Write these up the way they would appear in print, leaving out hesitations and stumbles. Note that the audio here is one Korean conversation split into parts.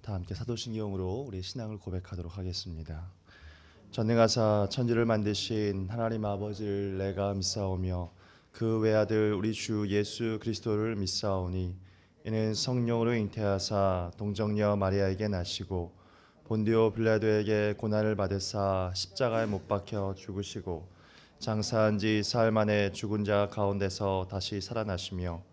다 함께 사도신경으로 우리 신앙을 고백하도록 하겠습니다. 전능하사 천지를 만드신 하나님 아버지를 내가 믿사오며 그 외아들 우리 주 예수 그리스도를 믿사오니 이는 성령으로 잉태하사 동정녀 마리아에게 나시고 본디오 빌라도에게 고난을 받으사 십자가에 못 박혀 죽으시고 장사한 지 사흘 만에 죽은 자 가운데서 다시 살아나시며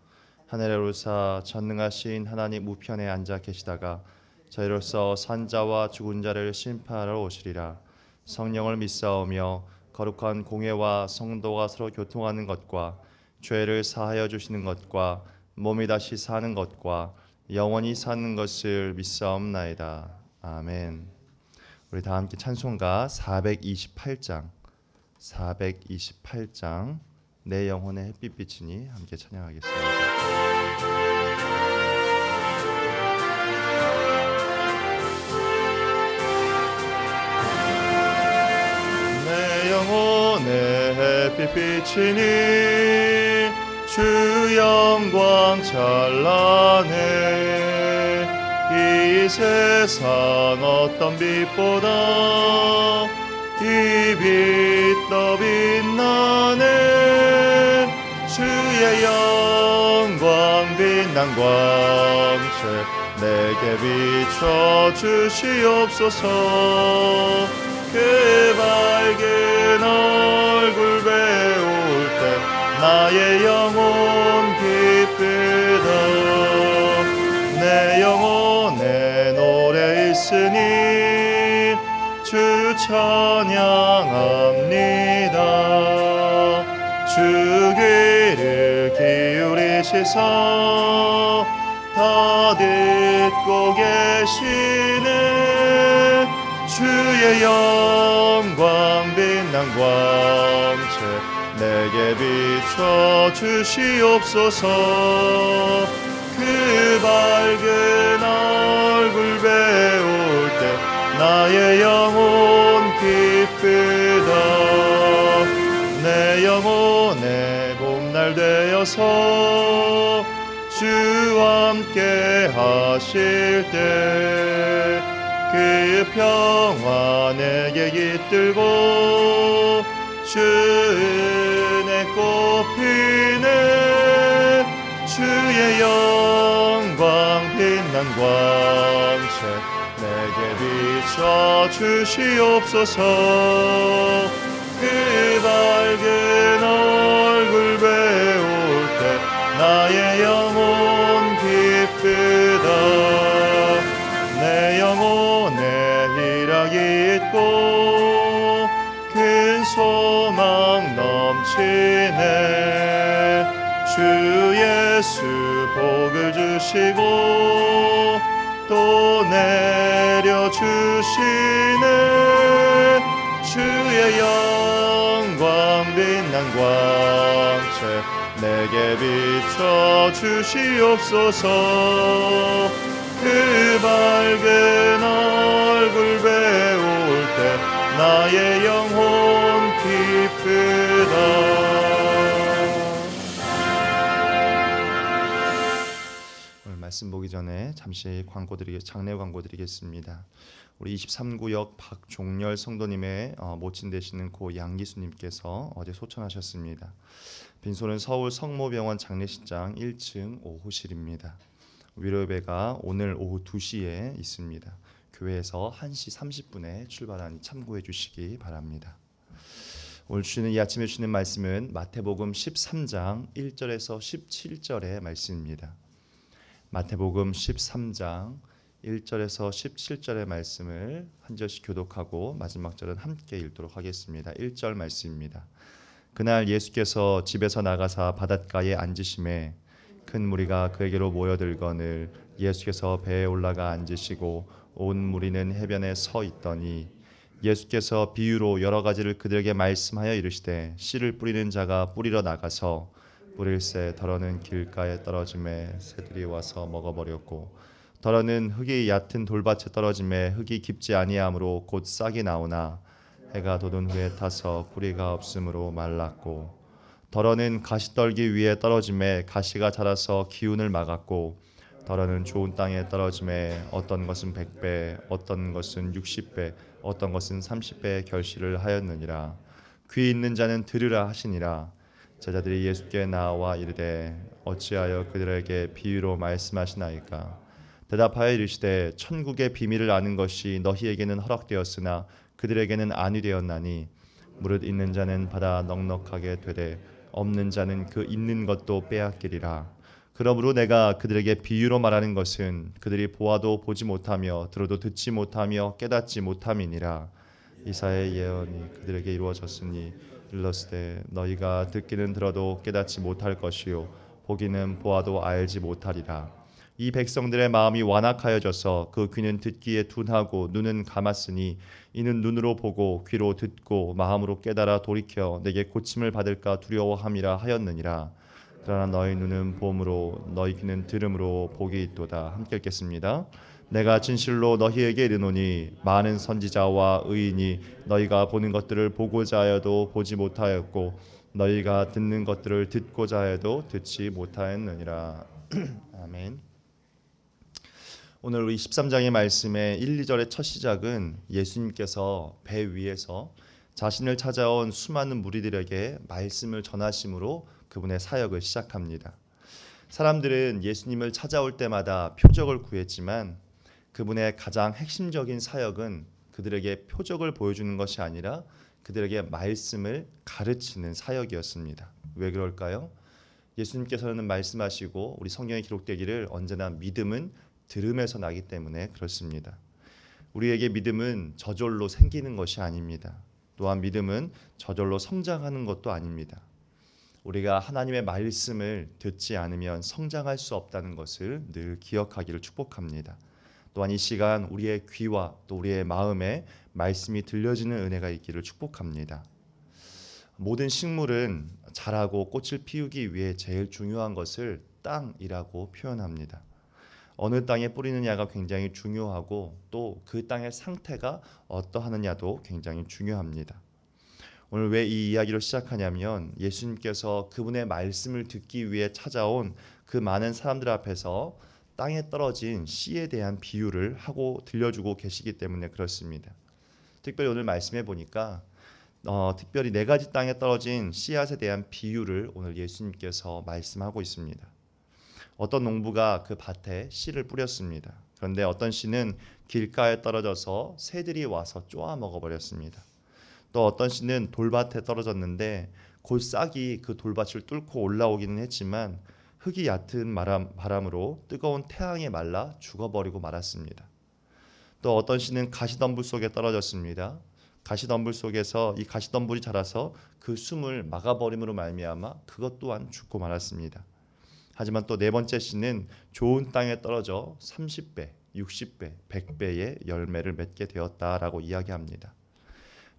하늘에 오르사 전능하신 하나님 우편에 앉아 계시다가 저희로서 산자와 죽은 자를 심판하러 오시리라. 성령을 믿사오며 거룩한 공회와 성도가 서로 교통하는 것과 죄를 사하여 주시는 것과 몸이 다시 사는 것과 영원히 사는 것을 믿사옵나이다. 아멘. 우리 다 함께 찬송가 428장 내 영혼의 햇빛비치니 함께 찬양하겠습니다. 내 영혼의 햇빛 비치니 주 영광 찬란해 이 세상 어떤 빛보다 이 빛 더 빛나네 주의 영광 빛난 광채 내게 비춰 주시옵소서 그 밝은 얼굴 배울 때 나의 영혼 기쁘다 내 영혼에 노래 있으니 주 찬양합니다 주 귀를 기울이시사 다 듣고 계시네 주의 영광 빛난 광채 내게 비춰 주시옵소서 그 밝은 얼굴 배울 때 나의 영혼 기쁘다 내 영혼의 봄날 되어서 주와 함께 하실 때 그 평화 내게 깃들고 주 은혜 꽃피네 주의 영광 빛난 광채 내게 비춰 주시옵소서 그 밝은 얼굴 배울 때 나의 영혼 기쁘다 내 영혼에 희락이 있고 큰 소망 넘치네 주 예수 복을 주시고 또 내려주시네 주의 영광 빛난 광채 내게 비춰 주시옵소서 그 밝은 얼굴 배울 때 나의 영혼 기쁘다 말씀 보기 전에 잠시 장례 광고 드리겠습니다. 우리 23구역 박종렬 성도님의 모친 되시는 고 양기수님께서 어제 소천하셨습니다. 빈소는 서울 성모병원 장례식장 1층 5호실입니다. 위로예배가 오늘 오후 2시에 있습니다. 교회에서 1시 30분에 출발하니 참고해 주시기 바랍니다. 오늘 주시는 이 아침에 주시는 말씀은 마태복음 13장 1절에서 17절의 말씀입니다. 마태복음 13장 1절에서 17절의 말씀을 한 절씩 교독하고 마지막 절은 함께 읽도록 하겠습니다. 1절 말씀입니다. 그날 예수께서 집에서 나가사 바닷가에 앉으심에 큰 무리가 그에게로 모여들거늘 예수께서 배에 올라가 앉으시고 온 무리는 해변에 서 있더니 예수께서 비유로 여러 가지를 그들에게 말씀하여 이르시되 씨를 뿌리는 자가 뿌리러 나가서 뿌릴새 덜어는 길가에 떨어짐에 새들이 와서 먹어버렸고 덜어는 흙이 얕은 돌밭에 떨어짐에 흙이 깊지 아니하므로 곧 싹이 나오나 해가 돋은 후에 타서 뿌리가 없으므로 말랐고 덜어는 가시떨기 위에 떨어짐에 가시가 자라서 기운을 막았고 더러는 좋은 땅에 떨어짐에 어떤 것은 100배, 어떤 것은 60배, 어떤 것은 30배 결실을 하였느니라. 귀 있는 자는 들으라 하시니라. 제자들이 예수께 나와 이르되 어찌하여 그들에게 비유로 말씀하시나이까. 대답하여 이르시되 천국의 비밀을 아는 것이 너희에게는 허락되었으나 그들에게는 아니 되었나니 무릇 있는 자는 받아 넉넉하게 되되 없는 자는 그 있는 것도 빼앗기리라. 그러므로 내가 그들에게 비유로 말하는 것은 그들이 보아도 보지 못하며 들어도 듣지 못하며 깨닫지 못함이니라. 이사야의 예언이 그들에게 이루어졌으니 일러스되 너희가 듣기는 들어도 깨닫지 못할 것이요 보기는 보아도 알지 못하리라. 이 백성들의 마음이 완악하여져서 그 귀는 듣기에 둔하고 눈은 감았으니 이는 눈으로 보고 귀로 듣고 마음으로 깨달아 돌이켜 내게 고침을 받을까 두려워함이라 하였느니라. 그러나 너희 눈은 봄으로 너희 귀는 들음으로 복이 있도다. 함께 읽겠습니다. 내가 진실로 너희에게 이르노니 많은 선지자와 의인이 너희가 보는 것들을 보고자 하여도 보지 못하였고 너희가 듣는 것들을 듣고자 해도 듣지 못하였느니라. 아멘. 오늘 우리 13장의 말씀의 1, 2절의 첫 시작은 예수님께서 배 위에서 자신을 찾아온 수많은 무리들에게 말씀을 전하심으로 그분의 사역을 시작합니다. 사람들은 예수님을 찾아올 때마다 표적을 구했지만 그분의 가장 핵심적인 사역은 그들에게 표적을 보여주는 것이 아니라 그들에게 말씀을 가르치는 사역이었습니다. 왜 그럴까요? 예수님께서는 말씀하시고 우리 성경에 기록되기를 언제나 믿음은 들음에서 나기 때문에 그렇습니다. 우리에게 믿음은 저절로 생기는 것이 아닙니다. 또한 믿음은 저절로 성장하는 것도 아닙니다. 우리가 하나님의 말씀을 듣지 않으면 성장할 수 없다는 것을 늘 기억하기를 축복합니다. 또한 이 시간 우리의 귀와 또 우리의 마음에 말씀이 들려지는 은혜가 있기를 축복합니다. 모든 식물은 자라고 꽃을 피우기 위해 제일 중요한 것을 땅이라고 표현합니다. 어느 땅에 뿌리느냐가 굉장히 중요하고 또 그 땅의 상태가 어떠하느냐도 굉장히 중요합니다. 오늘 왜 이 이야기로 시작하냐면 예수님께서 그분의 말씀을 듣기 위해 찾아온 그 많은 사람들 앞에서 땅에 떨어진 씨에 대한 비유를 하고 들려주고 계시기 때문에 그렇습니다. 특별히 오늘 말씀해 보니까 특별히 4가지 땅에 떨어진 씨앗에 대한 비유를 오늘 예수님께서 말씀하고 있습니다. 어떤 농부가 그 밭에 씨를 뿌렸습니다. 그런데 어떤 씨는 길가에 떨어져서 새들이 와서 쪼아 먹어버렸습니다. 또 어떤 씨는 돌밭에 떨어졌는데 곧 싹이 그 돌밭을 뚫고 올라오기는 했지만 흙이 얕은 바람으로 뜨거운 태양에 말라 죽어버리고 말았습니다. 또 어떤 씨는 가시덤불 속에 떨어졌습니다. 가시덤불 속에서 이 가시덤불이 자라서 그 숨을 막아버림으로 말미암아 그것 또한 죽고 말았습니다. 하지만 또 4번째 씨는 좋은 땅에 떨어져 30배, 60배, 100배의 열매를 맺게 되었다라고 이야기합니다.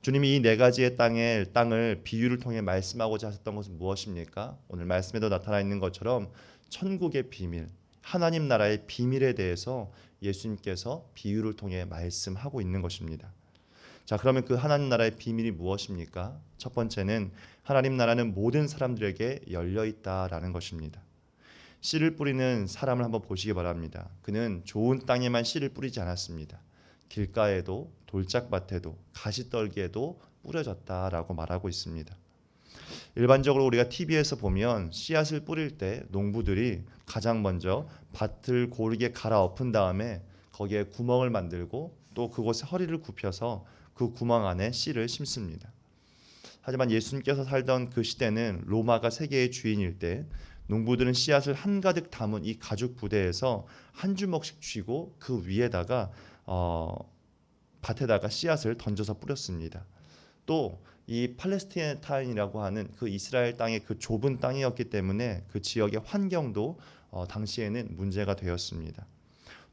주님이 이 4가지의 땅을 비유를 통해 말씀하고자 하셨던 것은 무엇입니까? 오늘 말씀에도 나타나 있는 것처럼 천국의 비밀, 하나님 나라의 비밀에 대해서 예수님께서 비유를 통해 말씀하고 있는 것입니다. 자, 그러면 그 하나님 나라의 비밀이 무엇입니까? 첫 번째는 하나님 나라는 모든 사람들에게 열려 있다라는 것입니다. 씨를 뿌리는 사람을 한번 보시기 바랍니다. 그는 좋은 땅에만 씨를 뿌리지 않았습니다. 길가에도 돌짝밭에도 가시떨기에도 뿌려졌다라고 말하고 있습니다. 일반적으로 우리가 TV에서 보면 씨앗을 뿌릴 때 농부들이 가장 먼저 밭을 고르게 갈아엎은 다음에 거기에 구멍을 만들고 또 그곳에 허리를 굽혀서 그 구멍 안에 씨를 심습니다. 하지만 예수님께서 살던 그 시대는 로마가 세계의 주인일 때 농부들은 씨앗을 한가득 담은 이 가죽 부대에서 한 주먹씩 쥐고 그 위에다가 밭에다가 씨앗을 던져서 뿌렸습니다. 또 이 팔레스타인이라고 하는 그 이스라엘 땅의 그 좁은 땅이었기 때문에 그 지역의 환경도 당시에는 문제가 되었습니다.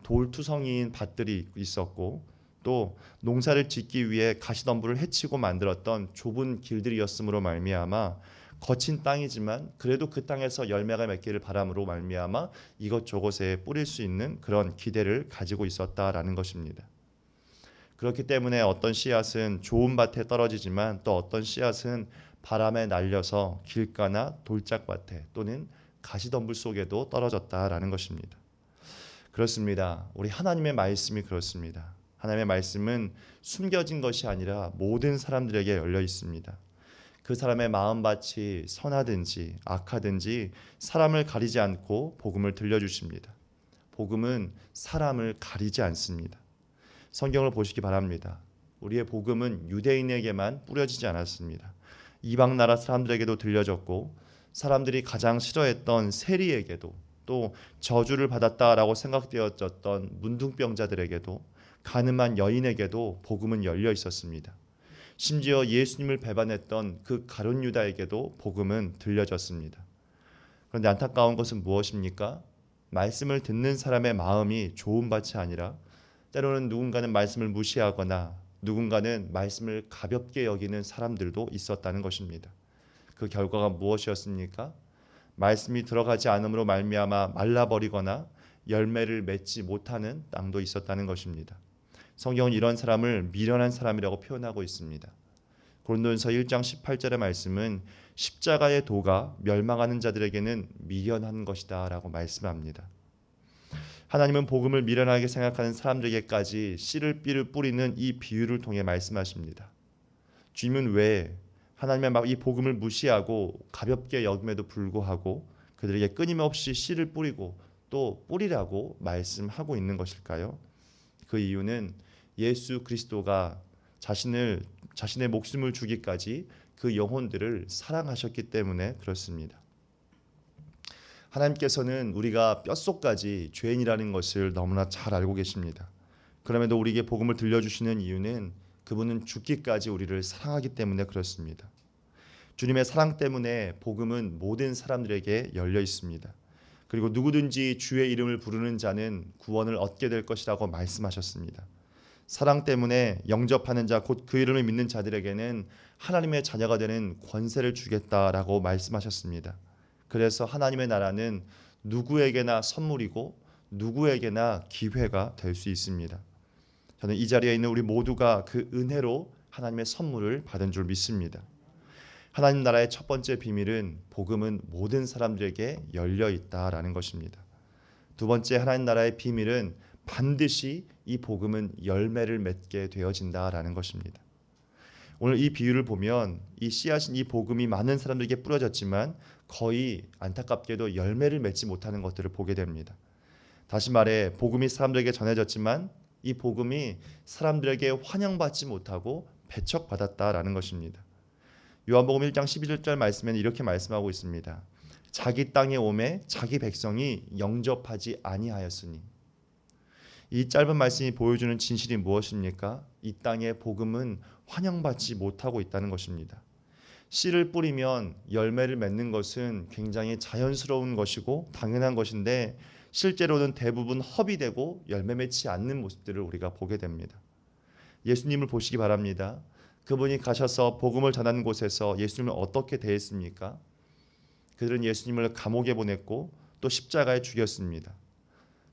돌투성이인 밭들이 있었고 또 농사를 짓기 위해 가시덤불을 헤치고 만들었던 좁은 길들이었으므로 말미암아 거친 땅이지만 그래도 그 땅에서 열매가 맺기를 바람으로 말미암아 이것저것에 뿌릴 수 있는 그런 기대를 가지고 있었다라는 것입니다. 그렇기 때문에 어떤 씨앗은 좋은 밭에 떨어지지만 또 어떤 씨앗은 바람에 날려서 길가나 돌짝밭에 또는 가시덤불 속에도 떨어졌다라는 것입니다. 그렇습니다. 우리 하나님의 말씀이 그렇습니다. 하나님의 말씀은 숨겨진 것이 아니라 모든 사람들에게 열려 있습니다. 그 사람의 마음밭이 선하든지 악하든지 사람을 가리지 않고 복음을 들려주십니다. 복음은 사람을 가리지 않습니다. 성경을 보시기 바랍니다. 우리의 복음은 유대인에게만 뿌려지지 않았습니다. 이방 나라 사람들에게도 들려졌고 사람들이 가장 싫어했던 세리에게도 또 저주를 받았다라고 생각되었던 문둥병자들에게도 가늠한 여인에게도 복음은 열려 있었습니다. 심지어 예수님을 배반했던 그 가룟 유다에게도 복음은 들려졌습니다. 그런데 안타까운 것은 무엇입니까? 말씀을 듣는 사람의 마음이 좋은 밭이 아니라 때로는 누군가는 말씀을 무시하거나 누군가는 말씀을 가볍게 여기는 사람들도 있었다는 것입니다. 그 결과가 무엇이었습니까? 말씀이 들어가지 않음으로 말미암아 말라버리거나 열매를 맺지 못하는 땅도 있었다는 것입니다. 성경은 이런 사람을 미련한 사람이라고 표현하고 있습니다. 고린도전서 1장 18절의 말씀은 십자가의 도가 멸망하는 자들에게는 미련한 것이다 라고 말씀합니다. 하나님은 복음을 미련하게 생각하는 사람들에게까지 씨를 삐를 뿌리는 이 비유를 통해 말씀하십니다. 주님은 왜 하나님의 이 복음을 무시하고 가볍게 여김에도 불구하고 그들에게 끊임없이 씨를 뿌리고 또 뿌리라고 말씀하고 있는 것일까요? 그 이유는 예수 그리스도가 자신의 목숨을 주기까지 그 영혼들을 사랑하셨기 때문에 그렇습니다. 하나님께서는 우리가 뼛속까지 죄인이라는 것을 너무나 잘 알고 계십니다. 그럼에도 우리에게 복음을 들려주시는 이유는 그분은 죽기까지 우리를 사랑하기 때문에 그렇습니다. 주님의 사랑 때문에 복음은 모든 사람들에게 열려 있습니다. 그리고 누구든지 주의 이름을 부르는 자는 구원을 얻게 될 것이라고 말씀하셨습니다. 사랑 때문에 영접하는 자 곧 그 이름을 믿는 자들에게는 하나님의 자녀가 되는 권세를 주겠다라고 말씀하셨습니다. 그래서 하나님의 나라는 누구에게나 선물이고 누구에게나 기회가 될 수 있습니다. 저는 이 자리에 있는 우리 모두가 그 은혜로 하나님의 선물을 받은 줄 믿습니다. 하나님 나라의 첫 번째 비밀은 복음은 모든 사람들에게 열려 있다라는 것입니다. 두 번째 하나님 나라의 비밀은 반드시 이 복음은 열매를 맺게 되어진다라는 것입니다. 오늘 이 비유를 보면 이 씨앗인 이 복음이 많은 사람들에게 뿌려졌지만 거의 안타깝게도 열매를 맺지 못하는 것들을 보게 됩니다. 다시 말해 복음이 사람들에게 전해졌지만 이 복음이 사람들에게 환영받지 못하고 배척받았다라는 것입니다. 요한복음 1장 11절 말씀에는 이렇게 말씀하고 있습니다. 자기 땅에 오매 자기 백성이 영접하지 아니하였으니. 이 짧은 말씀이 보여주는 진실이 무엇입니까? 이 땅의 복음은 환영받지 못하고 있다는 것입니다. 씨를 뿌리면 열매를 맺는 것은 굉장히 자연스러운 것이고 당연한 것인데 실제로는 대부분 허비되고 열매 맺지 않는 모습들을 우리가 보게 됩니다. 예수님을 보시기 바랍니다. 그분이 가셔서 복음을 전하는 곳에서 예수님을 어떻게 대했습니까? 그들은 예수님을 감옥에 보냈고 또 십자가에 죽였습니다.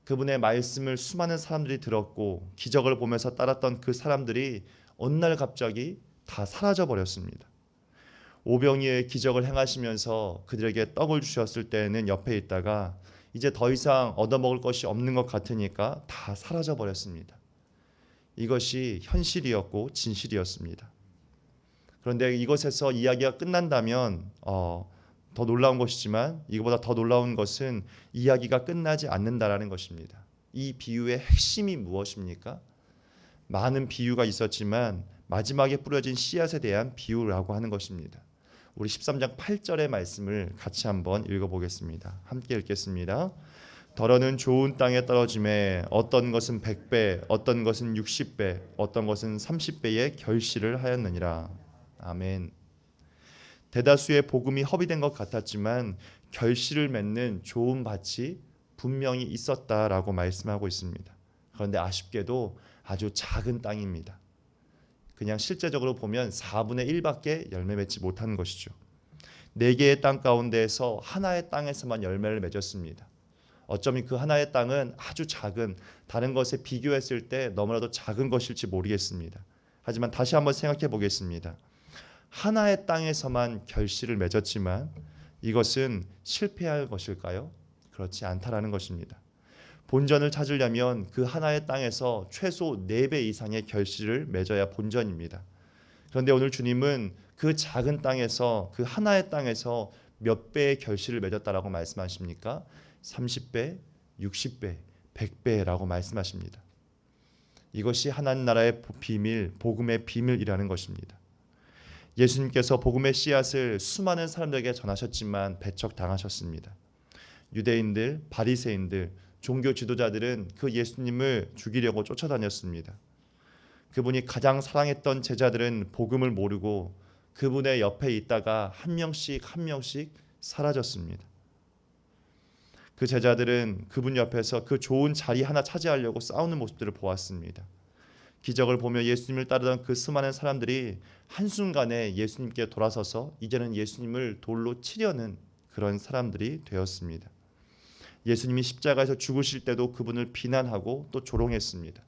그분의 말씀을 수많은 사람들이 들었고 기적을 보면서 따랐던 그 사람들이 어느 날 갑자기 다 사라져 버렸습니다. 오병이어의 기적을 행하시면서 그들에게 떡을 주셨을 때는 옆에 있다가 이제 더 이상 얻어먹을 것이 없는 것 같으니까 다 사라져 버렸습니다. 이것이 현실이었고 진실이었습니다. 그런데 이것에서 이야기가 끝난다면 더 놀라운 것이지만 이거보다 더 놀라운 것은 이야기가 끝나지 않는다라는 것입니다. 이 비유의 핵심이 무엇입니까? 많은 비유가 있었지만 마지막에 뿌려진 씨앗에 대한 비유라고 하는 것입니다. 우리 13장 8절의 말씀을 같이 한번 읽어보겠습니다. 함께 읽겠습니다. 더러는 좋은 땅에 떨어짐에 어떤 것은 100배, 어떤 것은 60배, 어떤 것은 30배의 결실을 하였느니라. 아멘. 대다수의 복음이 허비된 것 같았지만 결실을 맺는 좋은 밭이 분명히 있었다라고 말씀하고 있습니다. 그런데 아쉽게도 아주 작은 땅입니다. 그냥 실제적으로 보면 4분의 1밖에 열매 맺지 못한 것이죠. 4개의 땅 가운데에서 하나의 땅에서만 열매를 맺었습니다. 어쩌면 그 하나의 땅은 아주 작은 다른 것에 비교했을 때 너무나도 작은 것일지 모르겠습니다. 하지만 다시 한번 생각해 보겠습니다. 하나의 땅에서만 결실을 맺었지만 이것은 실패할 것일까요? 그렇지 않다라는 것입니다. 본전을 찾으려면 그 하나의 땅에서 최소 4배 이상의 결실을 맺어야 본전입니다. 그런데 오늘 주님은 그 작은 땅에서, 그 하나의 땅에서 몇 배의 결실을 맺었다라고 말씀하십니까? 30배, 60배, 100배라고 말씀하십니다. 이것이 하나님 나라의 비밀, 복음의 비밀이라는 것입니다. 예수님께서 복음의 씨앗을 수많은 사람들에게 전하셨지만 배척당하셨습니다. 유대인들, 바리새인들, 종교 지도자들은 그 예수님을 죽이려고 쫓아다녔습니다. 그분이 가장 사랑했던 제자들은 복음을 모르고 그분의 옆에 있다가 한 명씩 사라졌습니다. 그 제자들은 그분 옆에서 그 좋은 자리 하나 차지하려고 싸우는 모습들을 보았습니다. 기적을 보며 예수님을 따르던 그 수많은 사람들이 한순간에 예수님께 돌아서서 이제는 예수님을 돌로 치려는 그런 사람들이 되었습니다. 예수님이 십자가에서 죽으실 때도 그분을 비난하고 또 조롱했습니다.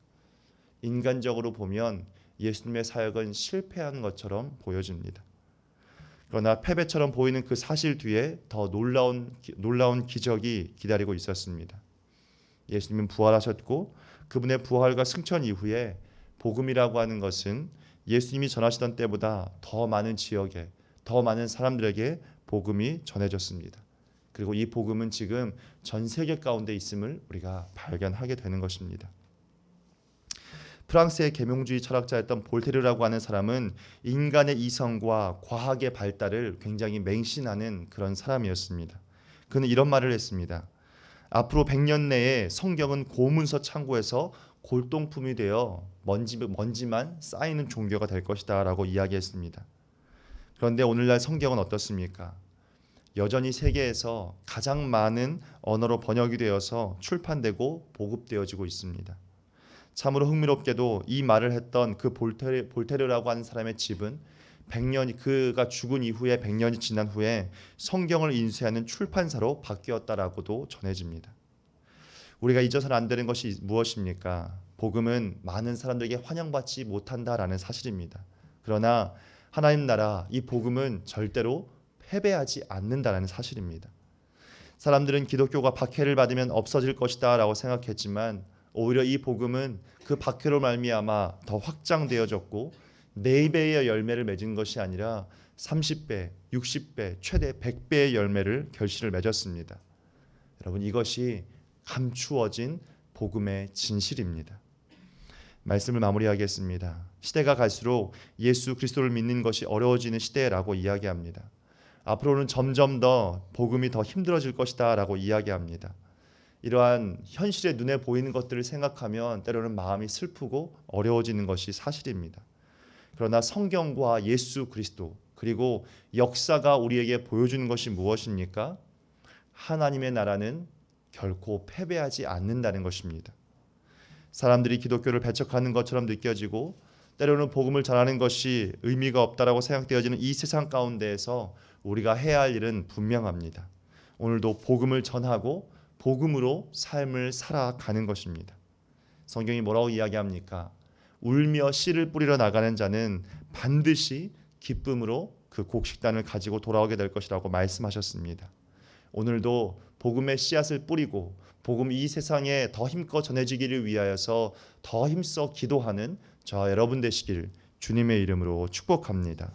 인간적으로 보면 예수님의 사역은 실패한 것처럼 보여집니다. 그러나 패배처럼 보이는 그 사실 뒤에 더 놀라운 기적이 기다리고 있었습니다. 예수님은 부활하셨고 그분의 부활과 승천 이후에 복음이라고 하는 것은 예수님이 전하시던 때보다 더 많은 지역에, 더 많은 사람들에게 복음이 전해졌습니다. 그리고 이 복음은 지금 전 세계 가운데 있음을 우리가 발견하게 되는 것입니다. 프랑스의 계몽주의 철학자였던 볼테르라고 하는 사람은 인간의 이성과 과학의 발달을 굉장히 맹신하는 그런 사람이었습니다. 그는 이런 말을 했습니다. 앞으로 100년 내에 성경은 고문서 창고에서 골동품이 되어 먼지만 쌓이는 종교가 될 것이다 라고 이야기했습니다. 그런데 오늘날 성경은 어떻습니까? 여전히 세계에서 가장 많은 언어로 번역이 되어서 출판되고 보급되어지고 있습니다. 참으로 흥미롭게도 이 말을 했던 그 볼테르라고 하는 사람의 집은 100년이, 그가 죽은 이후에 100년이 지난 후에 성경을 인쇄하는 출판사로 바뀌었다라고도 전해집니다. 우리가 잊어서는 안 되는 것이 무엇입니까? 복음은 많은 사람들에게 환영받지 못한다라는 사실입니다. 그러나 하나님 나라, 이 복음은 절대로 패배하지 않는다라는 사실입니다. 사람들은 기독교가 박해를 받으면 없어질 것이다 라고 생각했지만 오히려 이 복음은 그 박해로 말미암아 더 확장되어졌고 4배의 열매를 맺은 것이 아니라 30배, 60배, 최대 100배의 열매를 결실을 맺었습니다. 여러분, 이것이 감추어진 복음의 진실입니다. 말씀을 마무리하겠습니다. 시대가 갈수록 예수 그리스도를 믿는 것이 어려워지는 시대라고 이야기합니다. 앞으로는 점점 더 복음이 더 힘들어질 것이다 라고 이야기합니다. 이러한 현실의 눈에 보이는 것들을 생각하면 때로는 마음이 슬프고 어려워지는 것이 사실입니다. 그러나 성경과 예수 그리스도 그리고 역사가 우리에게 보여주는 것이 무엇입니까? 하나님의 나라는 결코 패배하지 않는다는 것입니다. 사람들이 기독교를 배척하는 것처럼 느껴지고 때로는 복음을 전하는 것이 의미가 없다라고 생각되어지는 이 세상 가운데에서 우리가 해야 할 일은 분명합니다. 오늘도 복음을 전하고 복음으로 삶을 살아가는 것입니다. 성경이 뭐라고 이야기합니까? 울며 씨를 뿌리러 나가는 자는 반드시 기쁨으로 그 곡식단을 가지고 돌아오게 될 것이라고 말씀하셨습니다. 오늘도 복음의 씨앗을 뿌리고 복음 이 세상에 더 힘껏 전해지기를 위하여서 더 힘써 기도하는 저와 여러분 되시길 주님의 이름으로 축복합니다.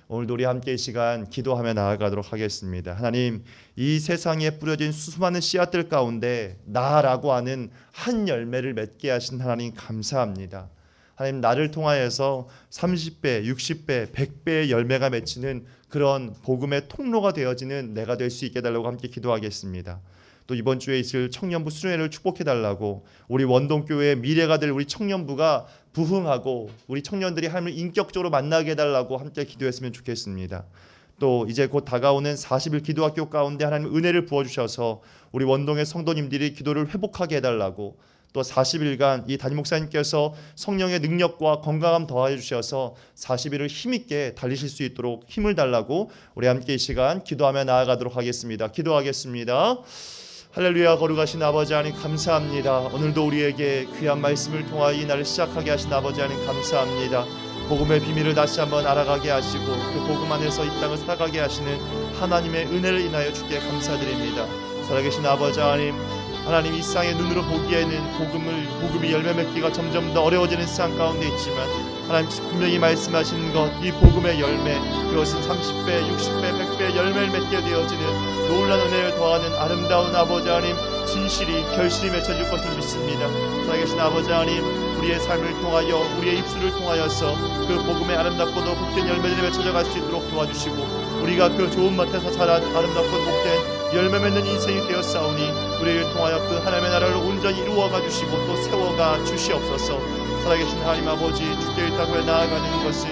오늘도 우리 함께 이 시간 기도하며 나아가도록 하겠습니다. 하나님, 이 세상에 뿌려진 수많은 씨앗들 가운데 나라고 하는 한 열매를 맺게 하신 하나님 감사합니다. 하나님, 나를 통하여서 30배, 60배, 100배의 열매가 맺히는 그런 복음의 통로가 되어지는 내가 될 수 있게 달라고 함께 기도하겠습니다. 또 이번 주에 있을 청년부 수련회를 축복해달라고, 우리 원동교회의 미래가 될 우리 청년부가 부흥하고 우리 청년들이 하나님을 인격적으로 만나게 해달라고 함께 기도했으면 좋겠습니다. 또 이제 곧 다가오는 40일 기도학교 가운데 하나님 은혜를 부어주셔서 우리 원동의 성도님들이 기도를 회복하게 해달라고, 또 40일간 이 담임 목사님께서 성령의 능력과 건강함 더하여 주셔서 40일을 힘있게 달리실 수 있도록 힘을 달라고 우리 함께 이 시간 기도하며 나아가도록 하겠습니다. 기도하겠습니다. 할렐루야. 거룩하신 아버지 하나님 감사합니다. 오늘도 우리에게 귀한 말씀을 통하여 이 날을 시작하게 하신 아버지 하나님 감사합니다. 복음의 비밀을 다시 한번 알아가게 하시고 그 복음 안에서 이 땅을 살아가게 하시는 하나님의 은혜를 인하여 주께 감사드립니다. 살아계신 아버지 하나님, 하나님 이 세상의 눈으로 보기에는 복음이 열매 맺기가 점점 더 어려워지는 세상 가운데 있지만 하나님께서 분명히 말씀하신 것, 이 복음의 열매, 그것은 30배, 60배, 100배 열매를 맺게 되어지는 놀라운 은혜를 더하는 아름다운 아버지 하나님, 진실이 결실이 맺혀질 것을 믿습니다. 살아계신 아버지 하나님, 우리의 삶을 통하여 우리의 입술을 통하여서 그 복음의 아름답고도 복된 열매들이 맺혀져 갈 수 있도록 도와주시고, 우리가 그 좋은 밭에서 자란 아름답고 복된 열매 맺는 인생이 되었사오니 우리를 통하여 그 하나님의 나라를 온전히 이루어가 주시고 또 세워가 주시옵소서. 살아계신 하나님 아버지, 주께 일타고에 나아가는 것을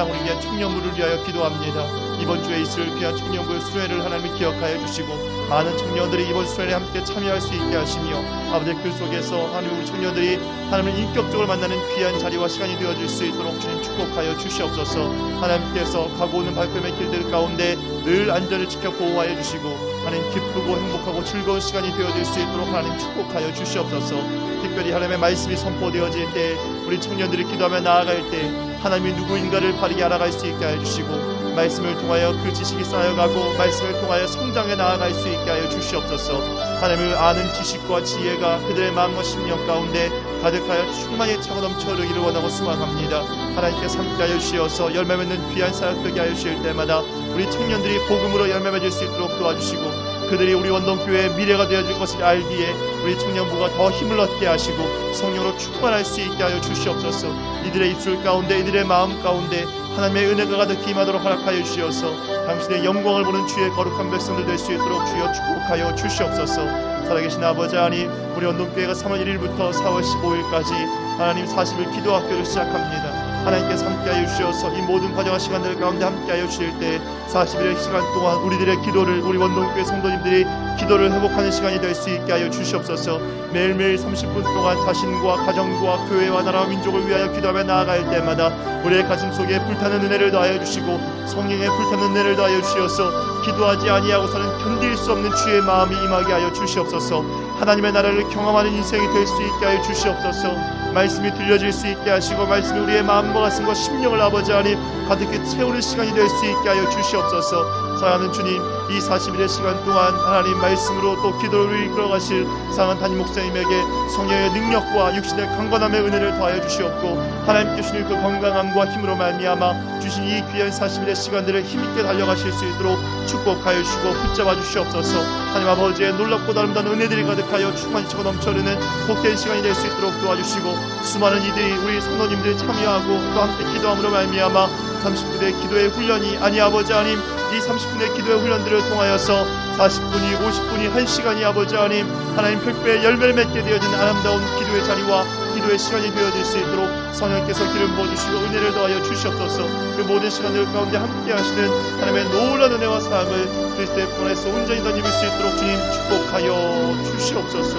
우리 귀한 청년부를 위하여 기도합니다. 이번 주에 있을 귀한 청년부의 수련회를 하나님이 기억하여 주시고 많은 청년들이 이번 수련회에 함께 참여할 수 있게 하시며 아버지 그 속에서 하나님 우리 청년들이 하나님을 인격적으로 만나는 귀한 자리와 시간이 되어질 수 있도록 주님 축복하여 주시옵소서. 하나님께서 가고 오는 발걸음의 길들 가운데 늘 안전을 지켜 보호하여 주시고 하나님 기쁘고 행복하고 즐거운 시간이 되어질 수 있도록 하나님 축복하여 주시옵소서. 특별히 하나님의 말씀이 선포되어질 때 우리 청년들이 기도하며 나아갈 때 하나님이 누구인가를 바르게 알아갈 수 있게 하여 주시고 말씀을 통하여 그 지식이 쌓여가고 말씀을 통하여 성장해 나아갈 수 있게 하여 주시옵소서. 하나님을 아는 지식과 지혜가 그들의 마음과 심령 가운데 가득하여 충만히 차고 넘쳐 흐르기를 원하고 소망합니다. 하나님께서 함께하여 주시어서 열매 맺는 귀한 사역 되게 하여 주실 때마다 우리 청년들이 복음으로 열매 맺을 수 있도록 도와주시고 그들이 우리 원동교회의 미래가 되어질 것을 알기에 우리 청년부가 더 힘을 얻게 하시고 성령으로 충만할 수 있게 하여 주시옵소서. 이들의 입술 가운데 이들의 마음 가운데 하나님의 은혜가 가득히 임하도록 허락하여 주시어서 당신의 영광을 보는 주의 거룩한 백성들 될 수 있도록 주여 축복하여 주시옵소서. 살아계신 아버지 하나님, 우리 원동교회가 3월 1일부터 4월 15일까지 하나님 40일 기도학교를 시작합니다. 하나님께서 함께하여 주셔서 이 모든 과정과 시간들 가운데 함께하여 주실 때 40일의 시간 동안 우리들의 기도를 우리 원동교회 성도님들이 기도를 회복하는 시간이 될 수 있게 하여 주시옵소서. 매일매일 30분 동안 자신과 가정과 교회와 나라와 민족을 위하여 기도하며 나아갈 때마다 우리의 가슴 속에 불타는 은혜를 더하여 주시고 성령의 불타는 은혜를 더하여 주시어서 기도하지 아니하고서는 견딜 수 없는 주의 마음이 임하게 하여 주시옵소서. 하나님의 나라를 경험하는 인생이 될 수 있게 하여 주시옵소서. 말씀이 들려질 수 있게 하시고 말씀이 우리의 마음과 가슴과 심령을 아버지 하나님 가득히 채우는 시간이 될 수 있게 하여 주시옵소서. 사랑하는 주님, 이 40일의 시간 동안 하나님 말씀으로 또 기도를 이끌어가실 사랑하는 담임 목사님에게 성령의 능력과 육신의 강건함의 은혜를 더하여 주시옵고 하나님 주시는 그 건강함과 힘으로 말미암아 주신 이 귀한 40일의 시간들을 힘있게 달려가실 수 있도록 축복하여 주시고 붙잡아 주시옵소서. 하나님 아버지의 놀랍고 아름다운 은혜들이 가득하여 충만히 차고 넘쳐흐르는 복된 시간이 될 수 있도록 도와주시고 수많은 이들이 우리 성도님들이 참여하고 또 함께 기도함으로 말미암아 30분의 기도의 훈련이 아버지 하나님 이 30분의 기도의 훈련들을 통하여서 40분이 50분이 1시간이 아버지 하나님 100배의 열매를 맺게 되어지는 아름다운 기도의 자리와 기도의 시간이 되어질 수 있도록 성령께서 기름 부어주시고 은혜를 더하여 주시옵소서. 그 모든 시간들 가운데 함께 하시는 하나님의 놀라운 은혜와 사랑을 그리스도의 편에서 온전히 덧입을 수 있도록 주님 축복하여 주시옵소서.